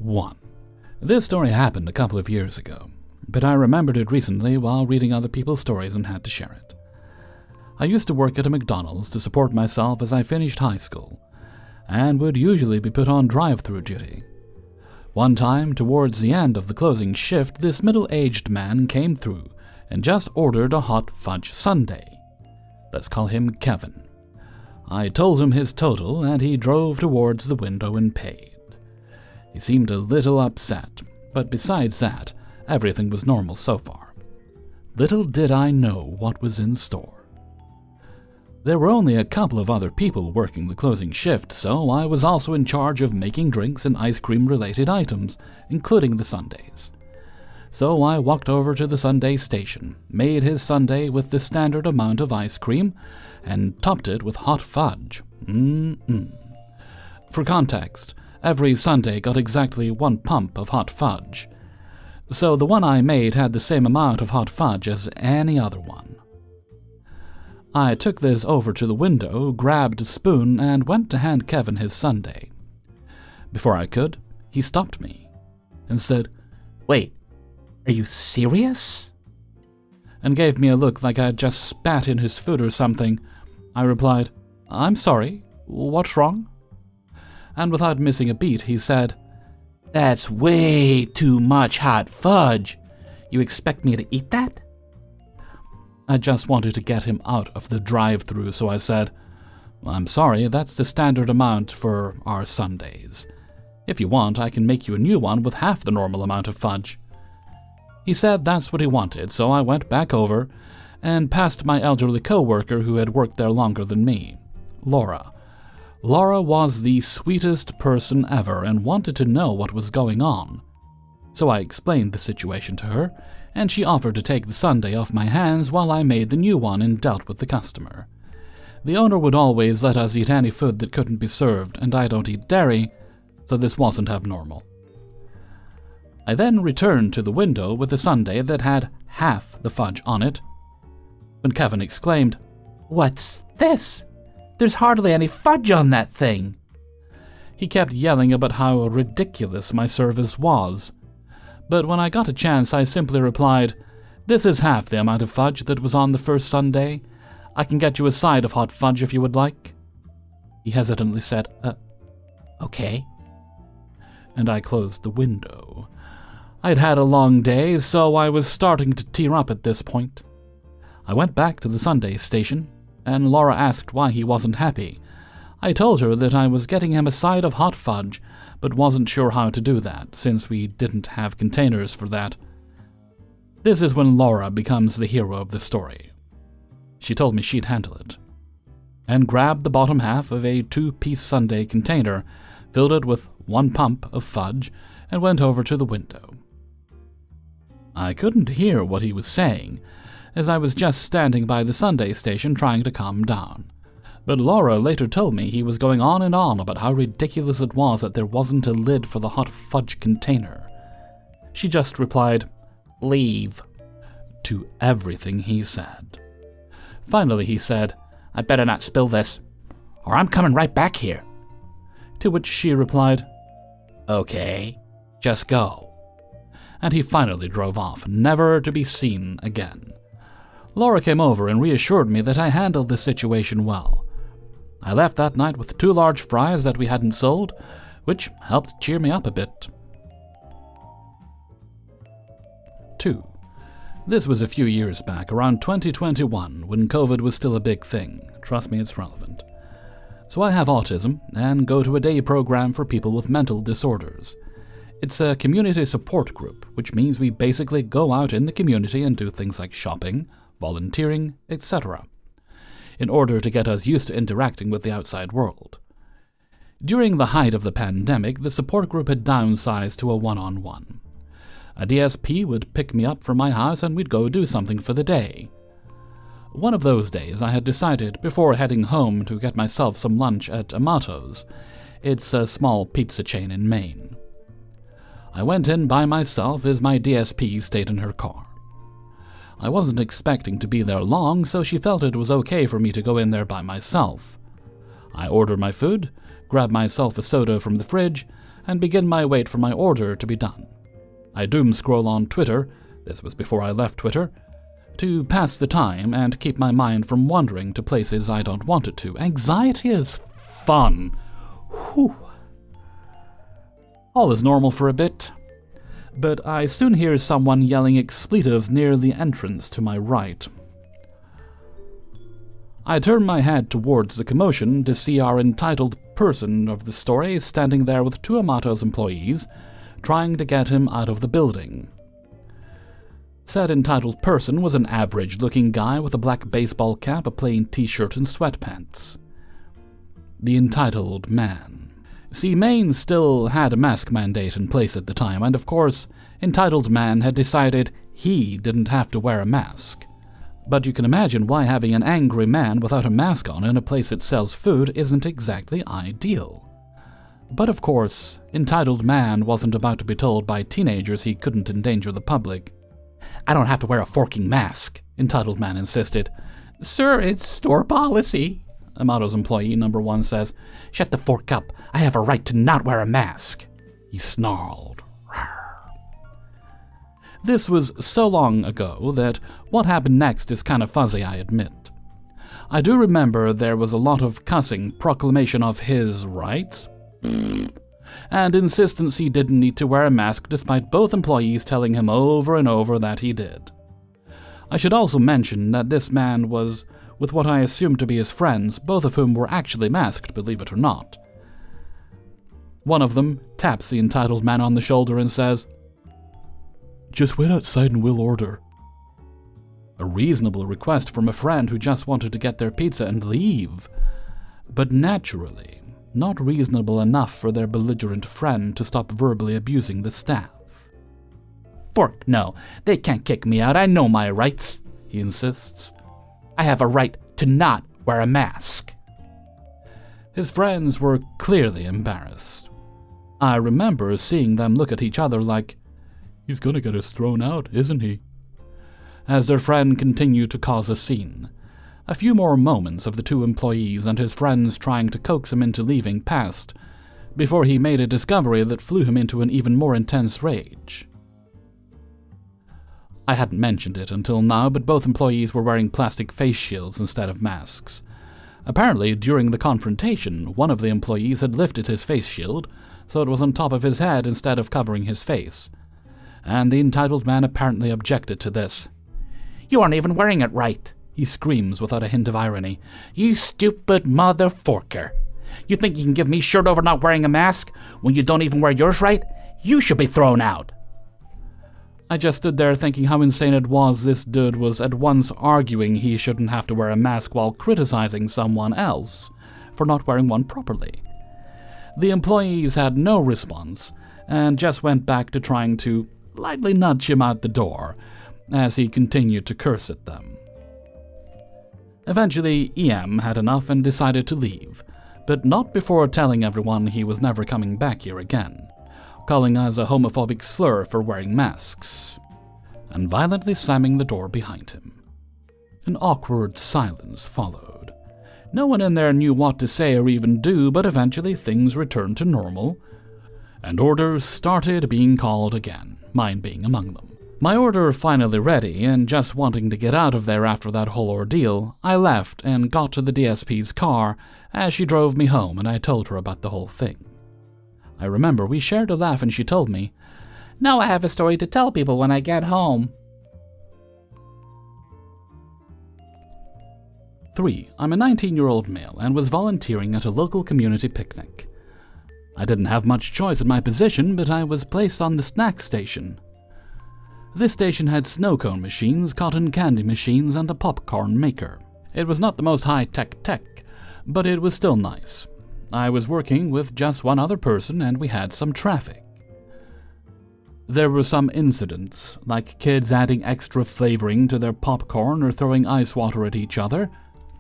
1. This story happened a couple of years ago, but I remembered it recently while reading other people's stories and had to share it. I used to work at a McDonald's to support myself as I finished high school, and would usually be put on drive-through duty. One time, towards the end of the closing shift, this middle-aged man came through and just ordered a hot fudge sundae. Let's call him Kevin. I told him his total, and he drove towards the window and paid. He seemed a little upset, but besides that, everything was normal so far. Little did I know what was in store. There were only a couple of other people working the closing shift, so I was also in charge of making drinks and ice cream-related items, including the sundaes. So I walked over to the sundae station, made his sundae with the standard amount of ice cream, and topped it with hot fudge. For context, every sundae got exactly 1 pump of hot fudge, so the one I made had the same amount of hot fudge as any other one. I took this over to the window, grabbed a spoon, and went to hand Kevin his sundae. Before I could, he stopped me and said, "Wait, are you serious?" and gave me a look like I had just spat in his food or something. I replied, "I'm sorry, what's wrong?" And without missing a beat, he said, "That's way too much hot fudge. You expect me to eat that?" I just wanted to get him out of the drive-thru, so I said, "I'm sorry, that's the standard amount for our sundaes. If you want, I can make you a new one with half the normal amount of fudge." He said that's what he wanted, so I went back over and passed my elderly co-worker who had worked there longer than me, Laura. Laura was the sweetest person ever and wanted to know what was going on. So I explained the situation to her, and she offered to take the sundae off my hands while I made the new one and dealt with the customer. The owner would always let us eat any food that couldn't be served, and I don't eat dairy, so this wasn't abnormal. I then returned to the window with a sundae that had half the fudge on it, when Kevin exclaimed, "What's this? There's hardly any fudge on that thing." He kept yelling about how ridiculous my service was, but when I got a chance I simply replied, "This is half the amount of fudge that was on the first sundae. I can get you a side of hot fudge if you would like." He hesitantly said, "Okay." And I closed the window. I'd had a long day, so I was starting to tear up at this point. I went back to the sundae station, and Laura asked why he wasn't happy. I told her that I was getting him a side of hot fudge, but wasn't sure how to do that, since we didn't have containers for that. This is when Laura becomes the hero of the story. She told me she'd handle it, and grabbed the bottom half of a 2-piece sundae container, filled it with 1 pump of fudge, and went over to the window. I couldn't hear what he was saying, as I was just standing by the sundae station trying to calm down. But Laura later told me he was going on and on about how ridiculous it was that there wasn't a lid for the hot fudge container. She just replied, "Leave," to everything he said. Finally he said, "I better not spill this, or I'm coming right back here." To which she replied, "Okay, just go." And he finally drove off, never to be seen again. Laura came over and reassured me that I handled the situation well. I left that night with 2 large fries that we hadn't sold, which helped cheer me up a bit. 2. This was a few years back, around 2021, when COVID was still a big thing. Trust me, it's relevant. So I have autism and go to a day program for people with mental disorders. It's a community support group, which means we basically go out in the community and do things like shopping, volunteering, etc., in order to get us used to interacting with the outside world. During the height of the pandemic, the support group had downsized to a one-on-one. A DSP would pick me up from my house and we'd go do something for the day. One of those days I had decided, before heading home, to get myself some lunch at Amato's. It's a small pizza chain in Maine. I went in by myself as my DSP stayed in her car. I wasn't expecting to be there long, so she felt it was okay for me to go in there by myself. I ordered my food, grabbed myself a soda from the fridge, and begin my wait for my order to be done. I doom scroll on Twitter, this was before I left Twitter, to pass the time and keep my mind from wandering to places I don't want it to. Anxiety is fun. Whew. All is normal for a bit, but I soon hear someone yelling expletives near the entrance to my right. I turn my head towards the commotion to see our entitled person of the story standing there with two Amato's employees, trying to get him out of the building. Said entitled person was an average-looking guy with a black baseball cap, a plain t-shirt, and sweatpants. The entitled man. See, Maine still had a mask mandate in place at the time, and of course, entitled man had decided he didn't have to wear a mask. But you can imagine why having an angry man without a mask on in a place that sells food isn't exactly ideal. But of course, entitled man wasn't about to be told by teenagers he couldn't endanger the public. "I don't have to wear a forking mask," entitled man insisted. "Sir, it's store policy," Amato's employee number 1 says. "Shut the fork up. I have a right to not wear a mask," he snarled. This was so long ago that what happened next is kind of fuzzy, I admit. I do remember there was a lot of cussing, proclamation of his rights, and insistence he didn't need to wear a mask despite both employees telling him over and over that he did. I should also mention that this man was with what I assumed to be his friends, both of whom were actually masked, believe it or not. One of them taps the entitled man on the shoulder and says, "Just wait outside and we'll order." A reasonable request from a friend who just wanted to get their pizza and leave, but naturally not reasonable enough for their belligerent friend to stop verbally abusing the staff. "Fork, no, they can't kick me out. I know my rights," he insists. "I have a right to not wear a mask." His friends were clearly embarrassed. I remember seeing them look at each other like, "He's gonna get us thrown out, isn't he?" As their friend continued to cause a scene. A few more moments of the two employees and his friends trying to coax him into leaving passed, before he made a discovery that flew him into an even more intense rage. I hadn't mentioned it until now, but both employees were wearing plastic face shields instead of masks. Apparently, during the confrontation, one of the employees had lifted his face shield, so it was on top of his head instead of covering his face. And the entitled man apparently objected to this. "You aren't even wearing it right," he screams without a hint of irony. "You stupid motherforker. You think you can give me shirt over not wearing a mask when you don't even wear yours right? You should be thrown out." I just stood there thinking how insane it was this dude was at once arguing he shouldn't have to wear a mask while criticizing someone else for not wearing one properly. The employees had no response and just went back to trying to lightly nudge him out the door as he continued to curse at them. Eventually, EM had enough and decided to leave, but not before telling everyone he was never coming back here again, calling us a homophobic slur for wearing masks, and violently slamming the door behind him. An awkward silence followed. No one in there knew what to say or even do, but eventually things returned to normal, and orders started being called again, mine being among them. My order finally ready, and just wanting to get out of there after that whole ordeal, I left and got to the DSP's car as she drove me home, and I told her about the whole thing. I remember we shared a laugh and she told me, "Now I have a story to tell people when I get home." 3. I'm a 19-year-old male and was volunteering at a local community picnic. I didn't have much choice in my position, but I was placed on the snack station. This station had snow cone machines, cotton candy machines, and a popcorn maker. It was not the most high-tech tech, but it was still nice. I was working with just one other person, and we had some traffic. There were some incidents, like kids adding extra flavoring to their popcorn or throwing ice water at each other,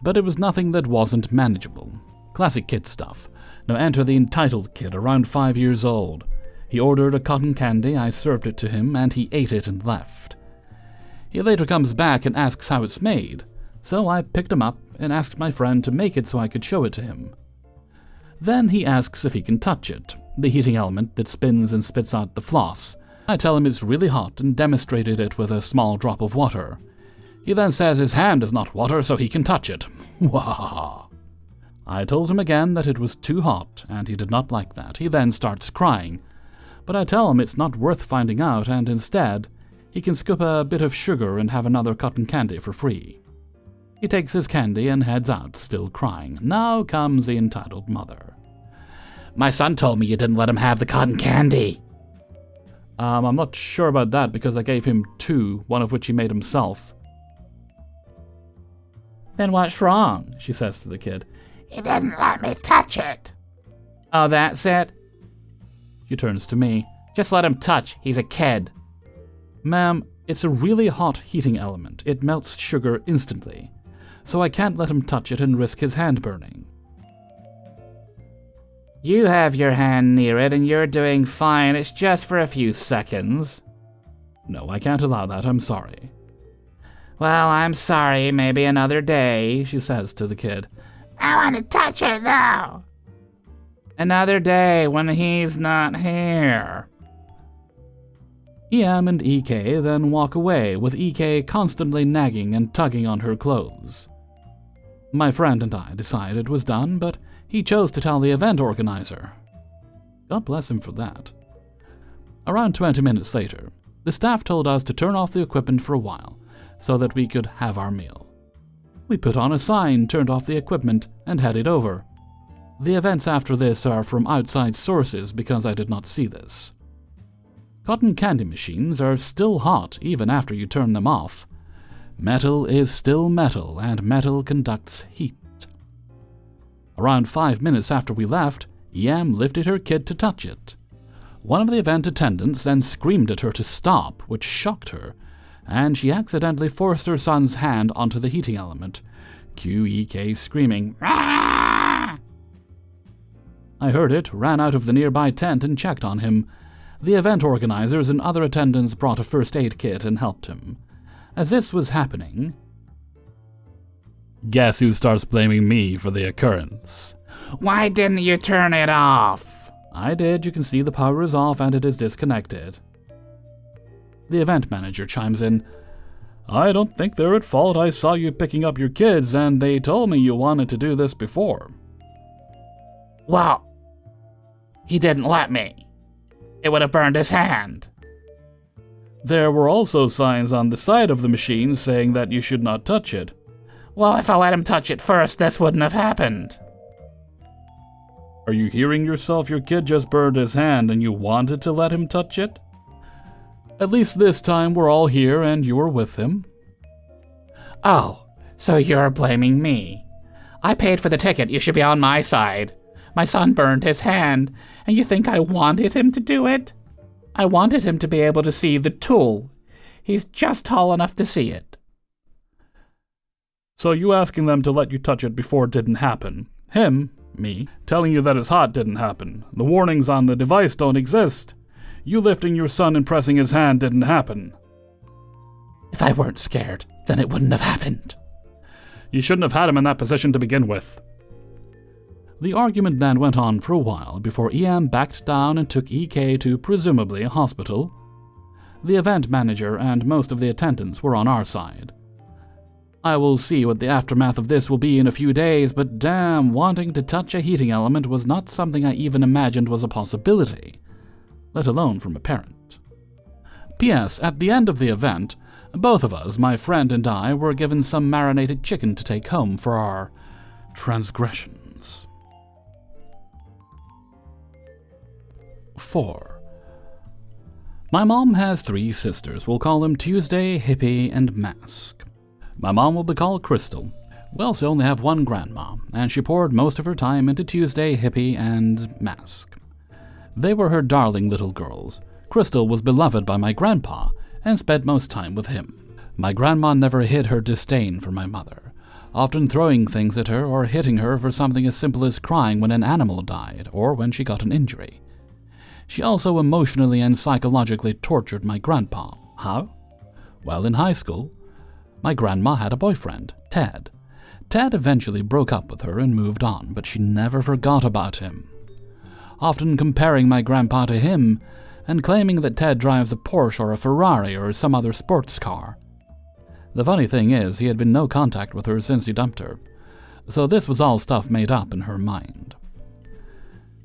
but it was nothing that wasn't manageable. Classic kid stuff. Now enter the entitled kid, around 5 years old. He ordered a cotton candy, I served it to him, and he ate it and left. He later comes back and asks how it's made, so I picked him up and asked my friend to make it so I could show it to him. Then he asks if he can touch it, the heating element that spins and spits out the floss. I tell him it's really hot and demonstrated it with a small drop of water. He then says his hand is not water, so he can touch it. Wah! I told him again that it was too hot, and he did not like that. He then starts crying. But I tell him it's not worth finding out, and instead, he can scoop a bit of sugar and have another cotton candy for free. He takes his candy and heads out, still crying. Now comes the entitled mother. My son told me you didn't let him have the cotton candy. I'm not sure about that because I gave him 2, one of which he made himself. Then what's wrong? She says to the kid. He didn't let me touch it. Oh, that's it? She turns to me. Just let him touch. He's a kid. Ma'am, it's a really hot heating element. It melts sugar instantly. So I can't let him touch it and risk his hand burning. You have your hand near it and you're doing fine. It's just for a few seconds. No, I can't allow that. I'm sorry. Well, I'm sorry. Maybe another day, she says to the kid. I want to touch it now. Another day when he's not here. EM and EK then walk away, with EK constantly nagging and tugging on her clothes. My friend and I decided it was done, but he chose to tell the event organizer. God bless him for that. Around 20 minutes later, the staff told us to turn off the equipment for a while, so that we could have our meal. We put on a sign, turned off the equipment, and headed over. The events after this are from outside sources because I did not see this. Cotton candy machines are still hot even after you turn them off. Metal is still metal, and metal conducts heat. Around 5 minutes after we left, EM lifted her kid to touch it. One of the event attendants then screamed at her to stop, which shocked her, and she accidentally forced her son's hand onto the heating element. Cue EK screaming, "Ah!" I heard it, ran out of the nearby tent and checked on him. The event organizers and other attendants brought a first aid kit and helped him. As this was happening, guess who starts blaming me for the occurrence? Why didn't you turn it off? I did. You can see the power is off and it is disconnected. The event manager chimes in. I don't think they're at fault. I saw you picking up your kids and they told me you wanted to do this before. Well, he didn't let me. It would have burned his hand. There were also signs on the side of the machine saying that you should not touch it. Well, if I let him touch it first, this wouldn't have happened. Are you hearing yourself? Your kid just burned his hand and you wanted to let him touch it? At least this time we're all here and you were with him. Oh, so you're blaming me. I paid for the ticket. You should be on my side. My son burned his hand, and you think I wanted him to do it? I wanted him to be able to see the tool. He's just tall enough to see it. So you asking them to let you touch it before didn't happen. Him, me, telling you that it's hot didn't happen. The warnings on the device don't exist. You lifting your son and pressing his hand didn't happen. If I weren't scared, then it wouldn't have happened. You shouldn't have had him in that position to begin with. The argument then went on for a while before EM backed down and took EK to, presumably, a hospital. The event manager and most of the attendants were on our side. I will see what the aftermath of this will be in a few days, but damn, wanting to touch a heating element was not something I even imagined was a possibility, let alone from a parent. P.S. At the end of the event, both of us, my friend and I, were given some marinated chicken to take home for our transgressions. 4. My mom has 3 sisters. We'll call them Tuesday, Hippie, and Mask. My mom will be called Crystal. We also only have one grandma, and she poured most of her time into Tuesday, Hippie, and Mask. They were her darling little girls. Crystal was beloved by my grandpa and spent most time with him. My grandma never hid her disdain for my mother, often throwing things at her or hitting her for something as simple as crying when an animal died or when she got an injury. She also emotionally and psychologically tortured my grandpa. How? Well, in high school, my grandma had a boyfriend, Ted. Ted eventually broke up with her and moved on, but she never forgot about him. often comparing my grandpa to him and claiming that Ted drives a Porsche or a Ferrari or some other sports car. The funny thing is, he had been no contact with her since he dumped her, so this was all stuff made up in her mind.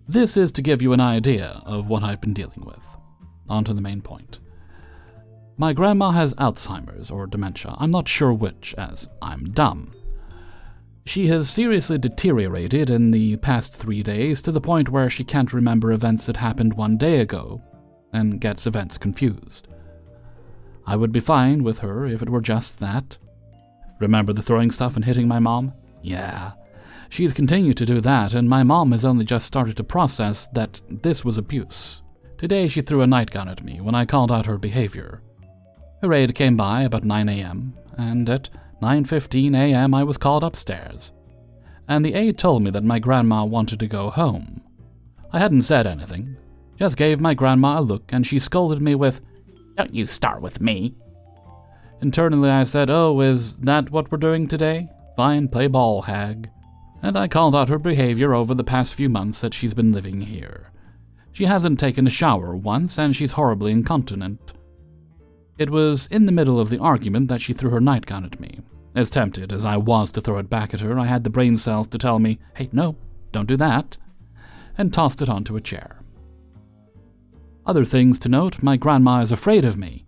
This is to give you an idea of what I've been dealing with. On to the main point. My grandma has Alzheimer's or dementia, I'm not sure which, as I'm dumb. She has seriously deteriorated in the past 3 days to the point where she can't remember events that happened 1 day ago, and gets events confused. I would be fine with her if it were just that. Remember the throwing stuff and hitting my mom? Yeah. She's continued to do that, and my mom has only just started to process that this was abuse. Today she threw a nightgun at me when I called out her behavior. Her aide came by about 9 a.m., and at 9:15 a.m. I was called upstairs. And the aide told me that my grandma wanted to go home. I hadn't said anything, just gave my grandma a look, and she scolded me with, "Don't you start with me." Internally I said, "Oh, is that what we're doing today? Fine, play ball, hag." And I called out her behavior over the past few months that she's been living here. She hasn't taken a shower once, and she's horribly incontinent. It was in the middle of the argument that she threw her nightgun at me. As tempted as I was to throw it back at her, I had the brain cells to tell me, "Hey, no, don't do that," and tossed it onto a chair. Other things to note, my grandma is afraid of me.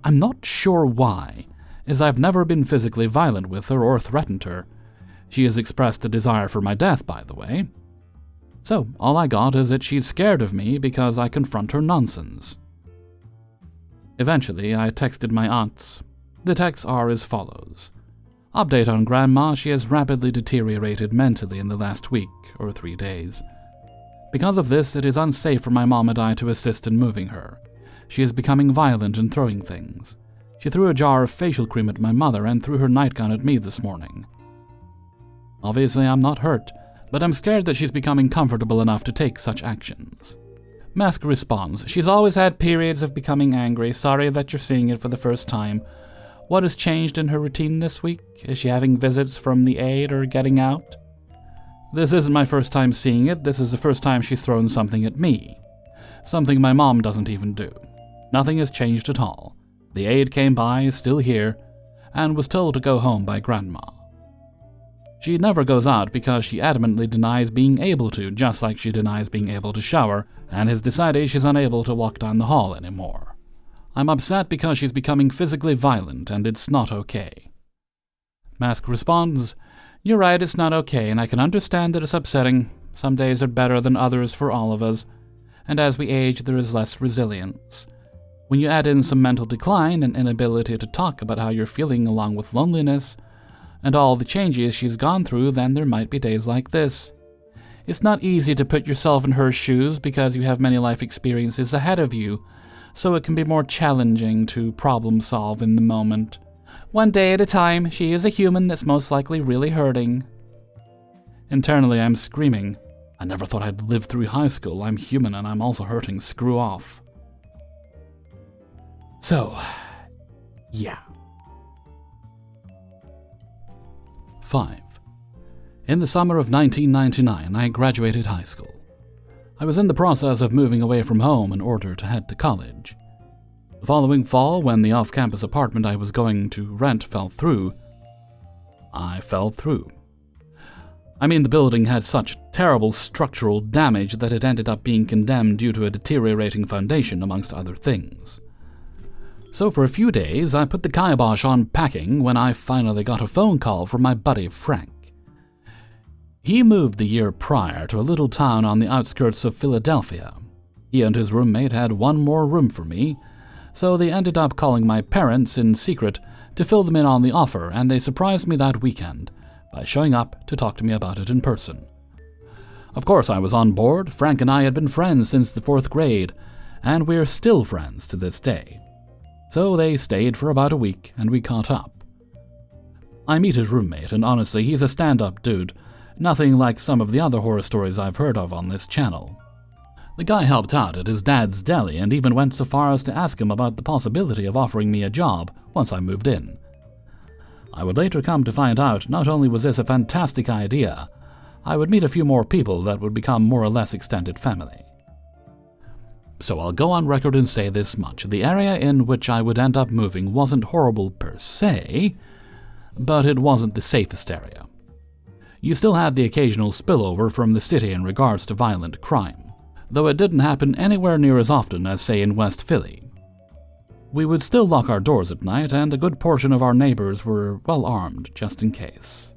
I'm not sure why, as I've never been physically violent with her or threatened her. She has expressed a desire for my death, by the way. So, all I got is that she's scared of me because I confront her nonsense. Eventually, I texted my aunts. The texts are as follows. Update on Grandma, she has rapidly deteriorated mentally in the last week or 3 days. Because of this, it is unsafe for my mom and I to assist in moving her. She is becoming violent and throwing things. She threw a jar of facial cream at my mother and threw her nightgun at me this morning. Obviously, I'm not hurt, but I'm scared that she's becoming comfortable enough to take such actions. Mask responds, "She's always had periods of becoming angry. Sorry that you're seeing it for the first time. What has changed in her routine this week? Is she having visits from the aide or getting out?" This isn't my first time seeing it. This is the first time she's thrown something at me. Something my mom doesn't even do. Nothing has changed at all. The aide came by, is still here, and was told to go home by Grandma. She never goes out because she adamantly denies being able to, just like she denies being able to shower, and has decided she's unable to walk down the hall anymore. I'm upset because she's becoming physically violent, and it's not okay. Mask responds, "You're right, it's not okay, and I can understand that it's upsetting. Some days are better than others for all of us, and as we age, there is less resilience. When you add in some mental decline and inability to talk about how you're feeling along with loneliness, and all the changes she's gone through, then there might be days like this. It's not easy to put yourself in her shoes because you have many life experiences ahead of you, so it can be more challenging to problem solve in the moment. One day at a time, she is a human that's most likely really hurting." Internally, I'm screaming, "I never thought I'd live through high school. I'm human and I'm also hurting. Screw off." So, yeah. 5. In the summer of 1999, I graduated high school. I was in the process of moving away from home in order to head to college. The following fall, when the off-campus apartment I was going to rent fell through, I fell through. I mean, the building had such terrible structural damage that it ended up being condemned due to a deteriorating foundation, amongst other things. So for a few days, I put the kibosh on packing when I finally got a phone call from my buddy Frank. He moved the year prior to a little town on the outskirts of Philadelphia. He and his roommate had one more room for me, so they ended up calling my parents in secret to fill them in on the offer, and they surprised me that weekend by showing up to talk to me about it in person. Of course, I was on board. Frank and I had been friends since the 4th grade, and we're still friends to this day. So they stayed for about a week, and we caught up. I meet his roommate, and honestly, he's a stand-up dude, nothing like some of the other horror stories I've heard of on this channel. The guy helped out at his dad's deli and even went so far as to ask him about the possibility of offering me a job once I moved in. I would later come to find out not only was this a fantastic idea, I would meet a few more people that would become more or less extended family. So I'll go on record and say this much. The area in which I would end up moving wasn't horrible per se, but it wasn't the safest area. You still had the occasional spillover from the city in regards to violent crime, though it didn't happen anywhere near as often as, say, in West Philly. We would still lock our doors at night, and a good portion of our neighbors were well armed, just in case.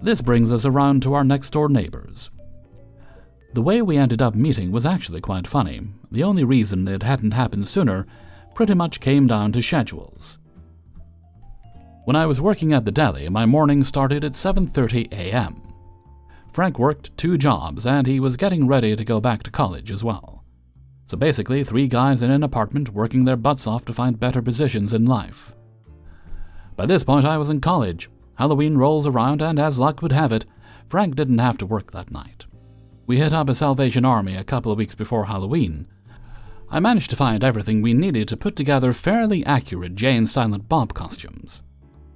This brings us around to our next-door neighbors. The way we ended up meeting was actually quite funny. The only reason it hadn't happened sooner pretty much came down to schedules. When I was working at the deli, my morning started at 7:30 a.m. Frank worked 2 jobs, and he was getting ready to go back to college as well. So basically, 3 guys in an apartment working their butts off to find better positions in life. By this point, I was in college. Halloween rolls around, and as luck would have it, Frank didn't have to work that night. We hit up a Salvation Army a couple of weeks before Halloween. I managed to find everything we needed to put together fairly accurate Jay and Silent Bob costumes.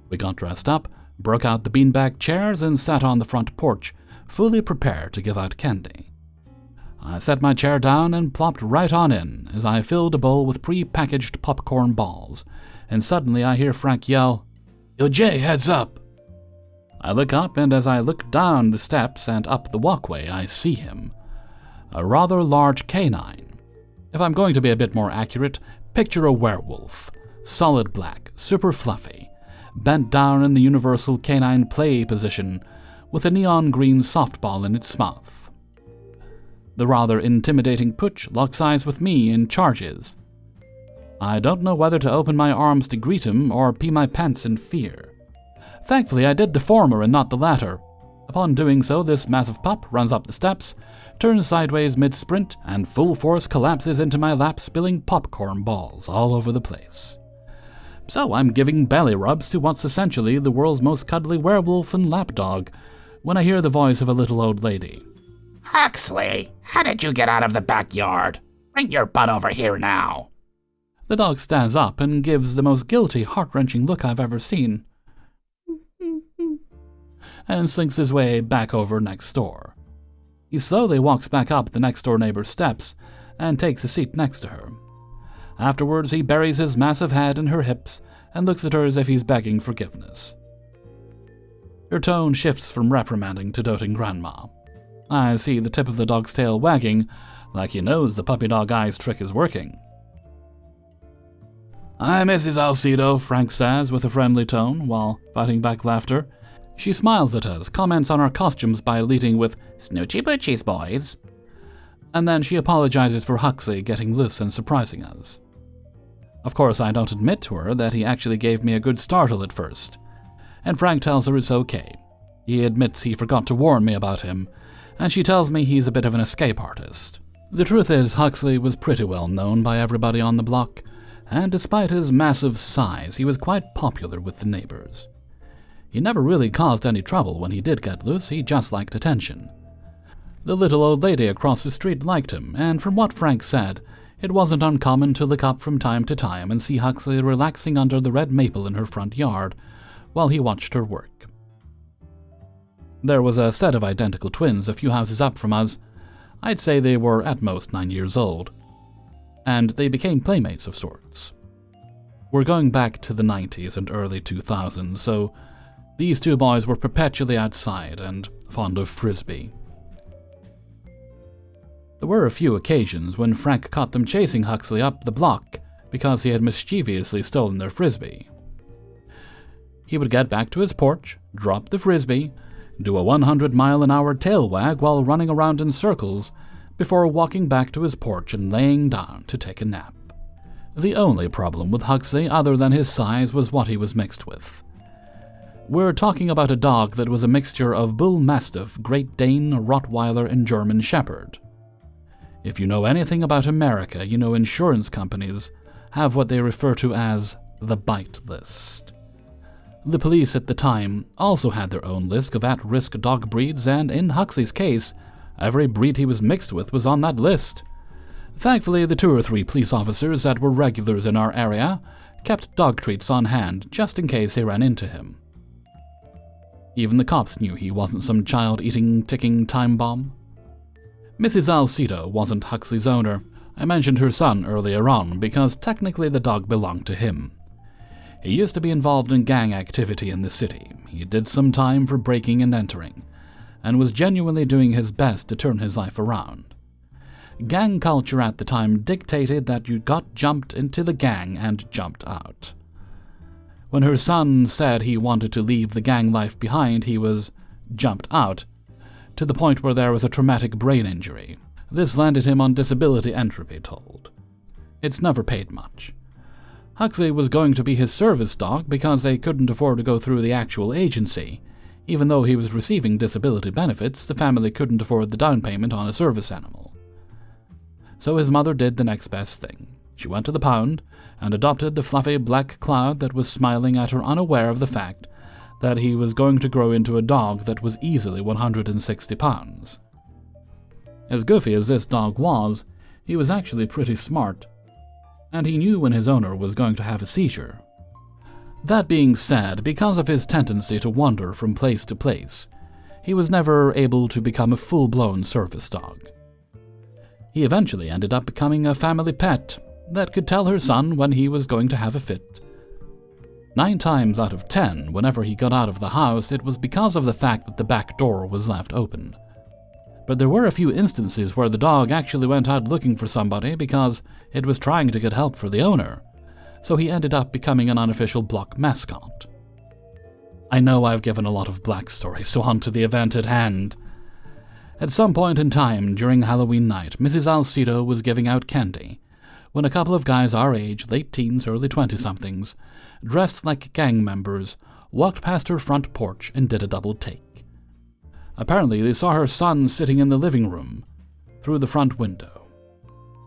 We got dressed up, broke out the beanbag chairs, and sat on the front porch, fully prepared to give out candy. I set my chair down and plopped right on in as I filled a bowl with pre-packaged popcorn balls, and suddenly I hear Frank yell, "Yo, Jay, heads up!" I look up, and as I look down the steps and up the walkway, I see him. A rather large canine. If I'm going to be a bit more accurate, picture a werewolf. Solid black, super fluffy, bent down in the universal canine play position, with a neon green softball in its mouth. The rather intimidating pooch locks eyes with me and charges. I don't know whether to open my arms to greet him or pee my pants in fear. Thankfully, I did the former and not the latter. Upon doing so, this massive pup runs up the steps, turns sideways mid-sprint, and full force collapses into my lap, spilling popcorn balls all over the place. So I'm giving belly rubs to what's essentially the world's most cuddly werewolf and lapdog, when I hear the voice of a little old lady. Huxley, how did you get out of the backyard? Bring your butt over here now. The dog stands up and gives the most guilty, heart-wrenching look I've ever seen, and slinks his way back over next door. He slowly walks back up the next-door neighbor's steps and takes a seat next to her. Afterwards, he buries his massive head in her hips and looks at her as if he's begging forgiveness. Her tone shifts from reprimanding to doting grandma. I see the tip of the dog's tail wagging, like he knows the puppy dog eyes trick is working. "Hi, Mrs. Alcedo," Frank says with a friendly tone, while fighting back laughter. She smiles at us, comments on our costumes by leading with, "Snoochie boochies, boys." And then she apologizes for Huxley getting loose and surprising us. Of course, I don't admit to her that he actually gave me a good startle at first, and Frank tells her it's okay. He admits he forgot to warn me about him, and she tells me he's a bit of an escape artist. The truth is, Huxley was pretty well known by everybody on the block, and despite his massive size, he was quite popular with the neighbors. He never really caused any trouble when he did get loose, he just liked attention. The little old lady across the street liked him, and from what Frank said, it wasn't uncommon to look up from time to time and see Huxley relaxing under the red maple in her front yard while he watched her work. There was a set of identical twins a few houses up from us. I'd say they were at most 9 years old, and they became playmates of sorts. We're going back to the 90s and early 2000s, so these 2 boys were perpetually outside and fond of frisbee. There were a few occasions when Frank caught them chasing Huxley up the block because he had mischievously stolen their frisbee. He would get back to his porch, drop the frisbee, do a 100-mile-an-hour tail wag while running around in circles before walking back to his porch and laying down to take a nap. The only problem with Huxley, other than his size, was what he was mixed with. We're talking about a dog that was a mixture of Bull Mastiff, Great Dane, Rottweiler, and German Shepherd. If you know anything about America, you know insurance companies have what they refer to as the bite list. The police at the time also had their own list of at-risk dog breeds, and in Huxley's case, every breed he was mixed with was on that list. Thankfully, the 2 or 3 police officers that were regulars in our area kept dog treats on hand just in case they ran into him. Even the cops knew he wasn't some child-eating, ticking time bomb. Mrs. Alcedo wasn't Huxley's owner, I mentioned her son earlier on because technically the dog belonged to him. He used to be involved in gang activity in the city. He did some time for breaking and entering, and was genuinely doing his best to turn his life around. Gang culture at the time dictated that you got jumped into the gang and jumped out. When her son said he wanted to leave the gang life behind, he was jumped out, to the point where there was a traumatic brain injury. This landed him on disability entry, told. It's never paid much. Huxley was going to be his service dog because they couldn't afford to go through the actual agency. Even though he was receiving disability benefits, the family couldn't afford the down payment on a service animal. So his mother did the next best thing. She went to the pound and adopted the fluffy black cloud that was smiling at her, unaware of the fact that he was going to grow into a dog that was easily 160 pounds. As goofy as this dog was, he was actually pretty smart, and he knew when his owner was going to have a seizure. That being said, because of his tendency to wander from place to place, he was never able to become a full-blown service dog. He eventually ended up becoming a family pet that could tell her son when he was going to have a fit. 9 times out of 10, whenever he got out of the house, it was because of the fact that the back door was left open. But there were a few instances where the dog actually went out looking for somebody because it was trying to get help for the owner, so he ended up becoming an unofficial block mascot. I know I've given a lot of black stories, so on to the event at hand. At some point in time during Halloween night, Mrs. Alcedo was giving out candy when a couple of guys our age, late teens, early 20-somethings, dressed like gang members, walked past her front porch and did a double take. Apparently, they saw her son sitting in the living room through the front window.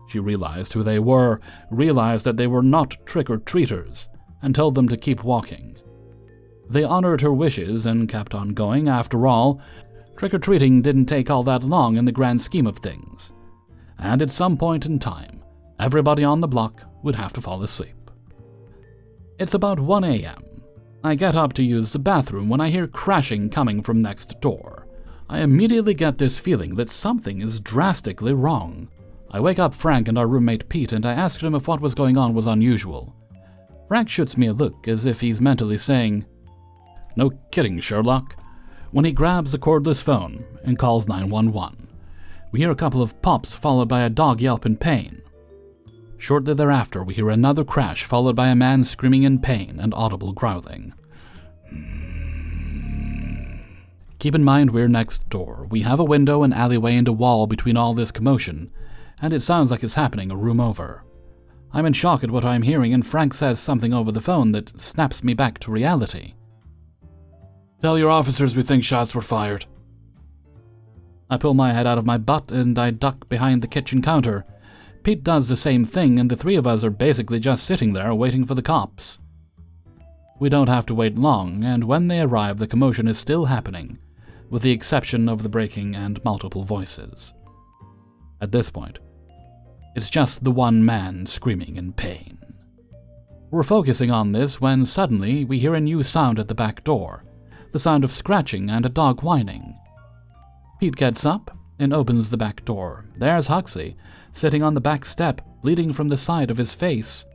She realized who they were, realized that they were not trick-or-treaters, and told them to keep walking. They honored her wishes and kept on going. After all, trick-or-treating didn't take all that long in the grand scheme of things, and at some point in time, everybody on the block would have to fall asleep. It's about 1 a.m. I get up to use the bathroom when I hear crashing coming from next door. I immediately get this feeling that something is drastically wrong. I wake up Frank and our roommate Pete, and I asked him if what was going on was unusual. Frank shoots me a look as if he's mentally saying, "No kidding, Sherlock," when he grabs the cordless phone and calls 911. We hear a couple of pops followed by a dog yelp in pain. Shortly thereafter, we hear another crash followed by a man screaming in pain and audible growling. Keep in mind we're next door. We have a window, an alleyway, and a wall between all this commotion, and it sounds like it's happening a room over. I'm in shock at what I'm hearing, and Frank says something over the phone that snaps me back to reality. "Tell your officers we think shots were fired." I pull my head out of my butt and I duck behind the kitchen counter. Pete does the same thing, and the three of us are basically just sitting there waiting for the cops. We don't have to wait long, and when they arrive, the commotion is still happening, with the exception of the breaking and multiple voices. At this point, it's just the one man screaming in pain. We're focusing on this when suddenly we hear a new sound at the back door, the sound of scratching and a dog whining. Pete gets up and opens the back door. There's Huxley, sitting on the back step, bleeding from the side of his face.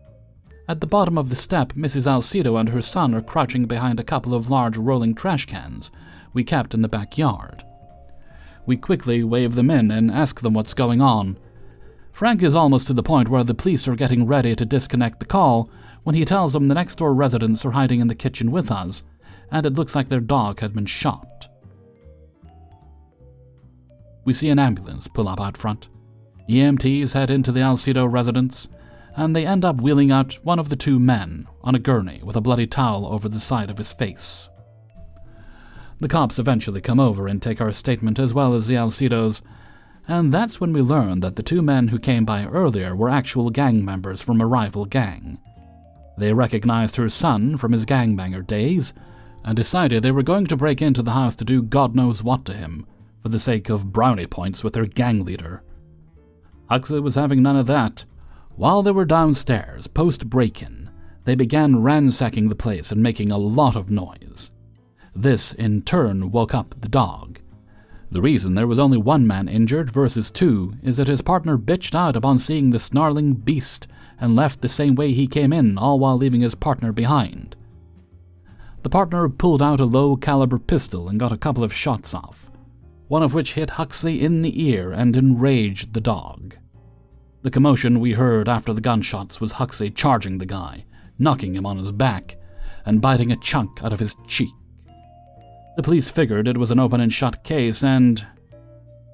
At the bottom of the step, Mrs. Alcedo and her son are crouching behind a couple of large rolling trash cans we kept in the backyard. We quickly wave them in and ask them what's going on. Frank is almost to the point where the police are getting ready to disconnect the call when he tells them the next-door residents are hiding in the kitchen with us, and it looks like their dog had been shot. We see an ambulance pull up out front. EMTs head into the Alcedo residence, and they end up wheeling out one of the two men on a gurney with a bloody towel over the side of his face. The cops eventually come over and take our statement as well as the Alcedos, and that's when we learn that the two men who came by earlier were actual gang members from a rival gang. They recognized her son from his gangbanger days, and decided they were going to break into the house to do God knows what to him, for the sake of brownie points with their gang leader. Huxley was having none of that. While they were downstairs, post-break-in, they began ransacking the place and making a lot of noise. This, in turn, woke up the dog. The reason there was only one man injured versus two is that his partner bitched out upon seeing the snarling beast and left the same way he came in, all while leaving his partner behind. The partner pulled out a low-caliber pistol and got a couple of shots off, one of which hit Huxley in the ear and enraged the dog. The commotion we heard after the gunshots was Huxley charging the guy, knocking him on his back, and biting a chunk out of his cheek. The police figured it was an open and shut case, and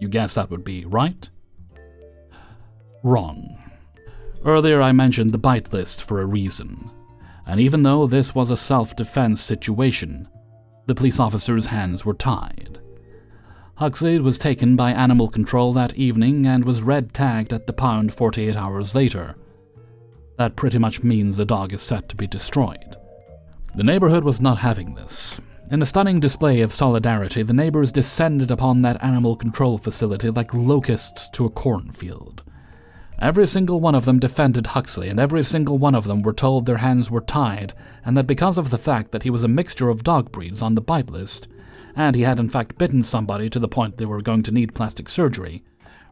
you guess that would be right? Wrong. Earlier I mentioned the bite list for a reason, and even though this was a self-defense situation, the police officer's hands were tied. Huxley was taken by animal control that evening and was red-tagged at the pound 48 hours later. That pretty much means the dog is set to be destroyed. The neighborhood was not having this. In a stunning display of solidarity, the neighbors descended upon that animal control facility like locusts to a cornfield. Every single one of them defended Huxley, and every single one of them were told their hands were tied, and that because of the fact that he was a mixture of dog breeds on the bite list, and he had in fact bitten somebody to the point they were going to need plastic surgery,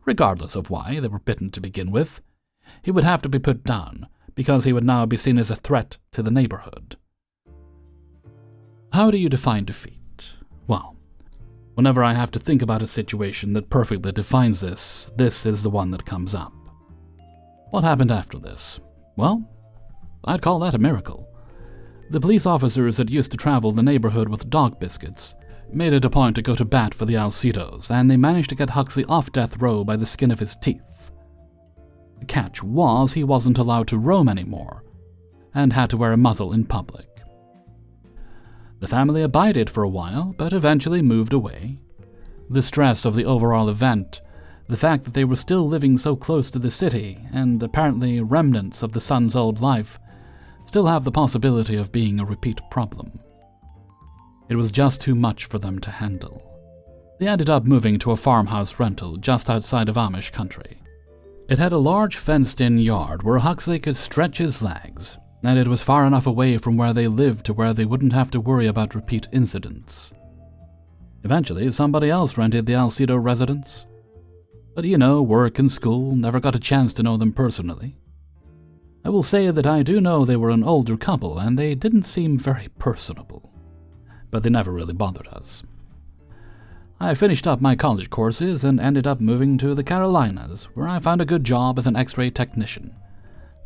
regardless of why they were bitten to begin with, he would have to be put down, because he would now be seen as a threat to the neighborhood. How do you define defeat? Well, whenever I have to think about a situation that perfectly defines this is the one that comes up. What happened after this? Well, I'd call that a miracle. The police officers that used to travel the neighborhood with dog biscuits made it a point to go to bat for the Alcidos, and they managed to get Huxley off death row by the skin of his teeth. The catch was he wasn't allowed to roam anymore, and had to wear a muzzle in public. The family abided for a while, but eventually moved away. The stress of the overall event, the fact that they were still living so close to the city, and apparently remnants of the son's old life, still have the possibility of being a repeat problem. It was just too much for them to handle. They ended up moving to a farmhouse rental just outside of Amish country. It had a large fenced-in yard where Huxley could stretch his legs, and it was far enough away from where they lived to where they wouldn't have to worry about repeat incidents. Eventually, somebody else rented the Alcido residence. But work and school never got a chance to know them personally. I will say that I do know they were an older couple, and they didn't seem very personable. But they never really bothered us. I finished up my college courses and ended up moving to the Carolinas, where I found a good job as an X-ray technician.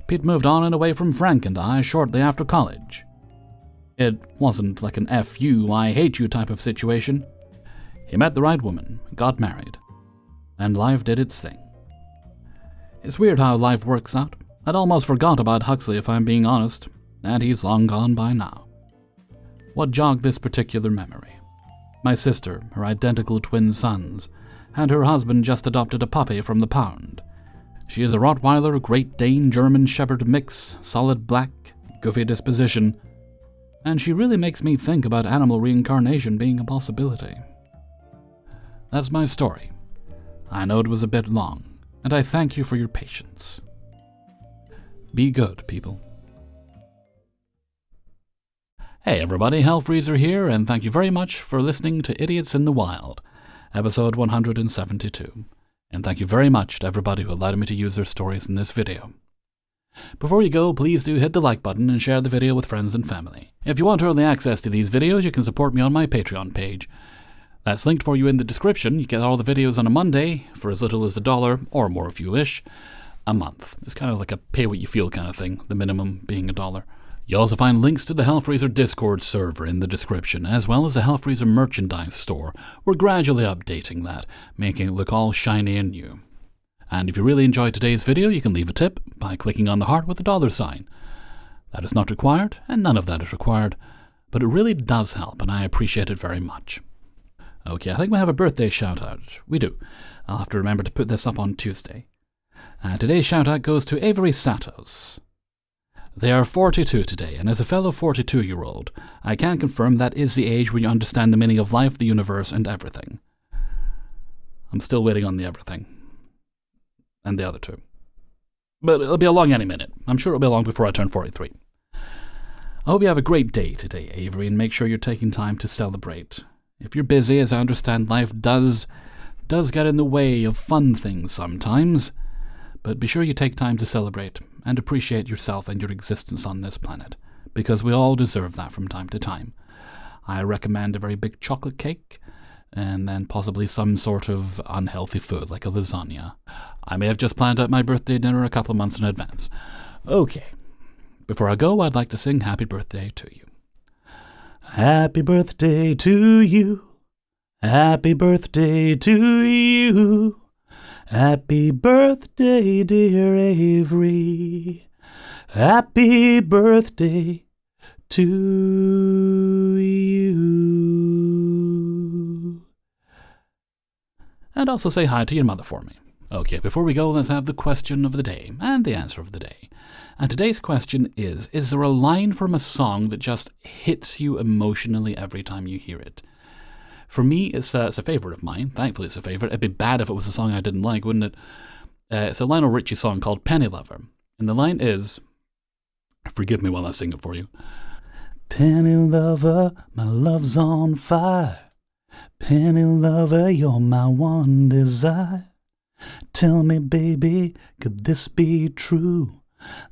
Pete moved on and away from Frank and I shortly after college. It wasn't like an F you, I hate you type of situation. He met the right woman, got married, and life did its thing. It's weird how life works out. I'd almost forgot about Huxley if I'm being honest, and he's long gone by now. What jogged this particular memory? My sister, her identical twin sons, and her husband just adopted a puppy from the pound. She is a Rottweiler, Great Dane, German Shepherd mix, solid black, goofy disposition, and she really makes me think about animal reincarnation being a possibility. That's my story. I know it was a bit long, and I thank you for your patience. Be good, people. Hey everybody, Hellfreezer here, and thank you very much for listening to Idiots in the Wild, episode 172. And thank you very much to everybody who allowed me to use their stories in this video. Before you go, please do hit the like button and share the video with friends and family. If you want early access to these videos, you can support me on my Patreon page. That's linked for you in the description. You get all the videos on a Monday for as little as $1, or more if you wish, a month. It's kind of like a pay-what-you-feel kind of thing, the minimum being $1. You'll also find links to the Hellfreezer Discord server in the description, as well as the Hellfreezer merchandise store. We're gradually updating that, making it look all shiny and new. And if you really enjoyed today's video, you can leave a tip by clicking on the heart with the $sign. That is not required, and none of that is required, but it really does help, and I appreciate it very much. Okay, I think we have a birthday shout-out. We do. I'll have to remember to put this up on Tuesday. Today's shout-out goes to Avery Satos. They are 42 today, and as a fellow 42-year-old, I can confirm that is the age where you understand the meaning of life, the universe, and everything. I'm still waiting on the everything. And the other two. But it'll be along any minute. I'm sure it'll be along before I turn 43. I hope you have a great day today, Avery, and make sure you're taking time to celebrate. If you're busy, as I understand life does does get in the way of fun things sometimes, but be sure you take time to celebrate and appreciate yourself and your existence on this planet, because we all deserve that from time to time. I recommend a very big chocolate cake, and then possibly some sort of unhealthy food like a lasagna. I may have just planned out my birthday dinner a couple of months in advance. Okay, before I go, I'd like to sing happy birthday to you. Happy birthday to you. Happy birthday to you. Happy birthday, dear Avery. Happy birthday to you. And also say hi to your mother for me. Okay, before we go, let's have the question of the day and the answer of the day. And today's question is there a line from a song that just hits you emotionally every time you hear it? For me, it's a favorite of mine. Thankfully, it's a favorite. It'd be bad if it was a song I didn't like, wouldn't it? It's a Lionel Richie song called Penny Lover. And the line is, forgive me while I sing it for you. Penny Lover, my love's on fire. Penny Lover, you're my one desire. Tell me, baby, could this be true?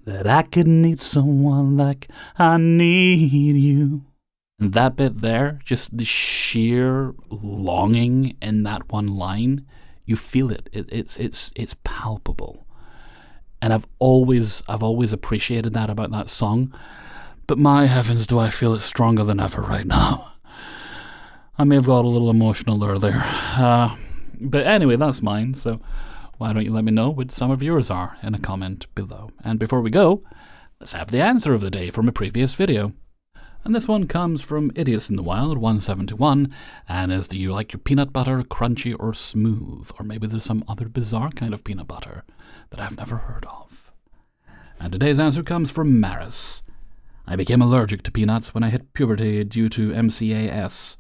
That I could need someone like I need you. And that bit there, just the sheer longing in that one line, you feel it. It's palpable. And I've always appreciated that about that song. But my heavens, do I feel it stronger than ever right now. I may have got a little emotional earlier. But anyway, that's mine, so why don't you let me know what some of yours are in a comment below. And before we go, let's have the answer of the day from a previous video. And this one comes from Idiots in the Wild 1721, and is, do you like your peanut butter crunchy or smooth? Or maybe there's some other bizarre kind of peanut butter that I've never heard of. And today's answer comes from Maris. I became allergic to peanuts when I hit puberty due to MCAS.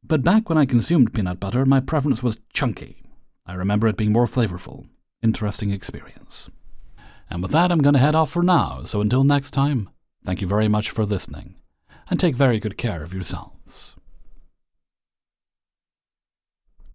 But back when I consumed peanut butter, my preference was chunky. I remember it being more flavorful. Interesting experience. And with that, I'm going to head off for now, so until next time, thank you very much for listening, and take very good care of yourselves.